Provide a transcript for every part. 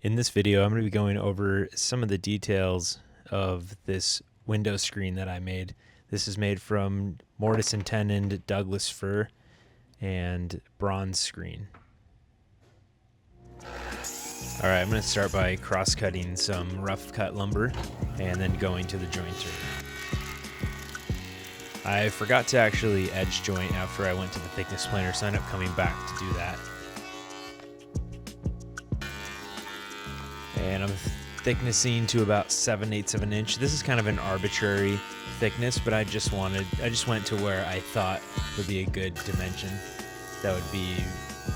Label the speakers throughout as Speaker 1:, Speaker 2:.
Speaker 1: In this video, I'm going to be going over some of the details of this window screen that I made. This is made from mortise and tenon Douglas fir and bronze screen. Alright, I'm going to start by cross-cutting some rough cut lumber and then going to the jointer. I forgot to actually edge joint after I went to the thickness planer, so I ended up coming back to do that. And I'm thicknessing to about 7/8 of an inch. This is kind of an arbitrary thickness, but I just went to where I thought would be a good dimension. That would be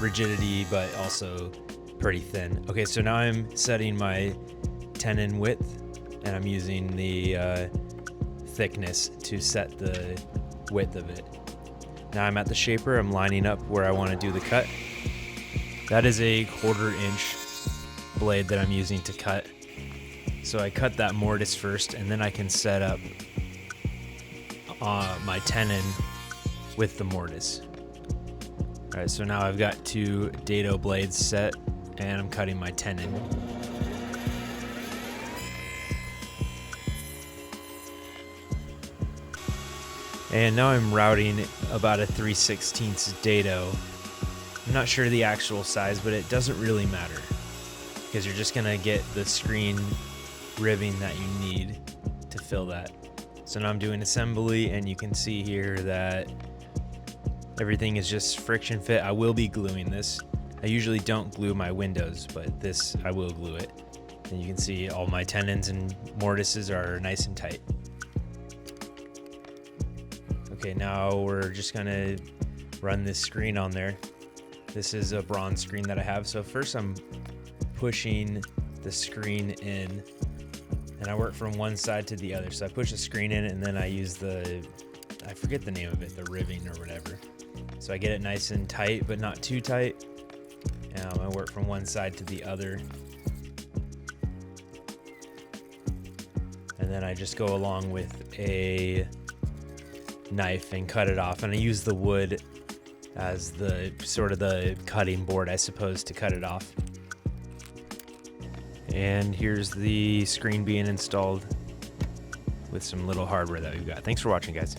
Speaker 1: rigidity, but also pretty thin. Okay, so now I'm setting my tenon width, and I'm using the thickness to set the width of it. Now I'm at the shaper. I'm lining up where I want to do the cut. That is a 1/4 inch blade that I'm using to cut. So I cut that mortise first, and then I can set up my tenon with the mortise. Alright, so now I've got 2 dado blades set, and I'm cutting my tenon. And now I'm routing about a 3/16 dado. I'm not sure the actual size, but it doesn't really matter, because you're just gonna get the screen ribbing that you need to fill that. So now I'm doing assembly, and you can see here that everything is just friction fit. I will be gluing this. I usually don't glue my windows, but this I will glue it. And you can see all my tenons and mortises are nice and tight. Okay, now we're just gonna run this screen on there. This is a bronze screen that I have. So first I'm pushing the screen in, and I work from one side to the other. So I push the screen in, and then I use I forget the name of it, the ribbing or whatever. So I get it nice and tight, but not too tight. I work from one side to the other. And then I just go along with a knife and cut it off. And I use the wood as the sort of the cutting board, I suppose, to cut it off. And here's the screen being installed with some little hardware that we've got. Thanks for watching, guys.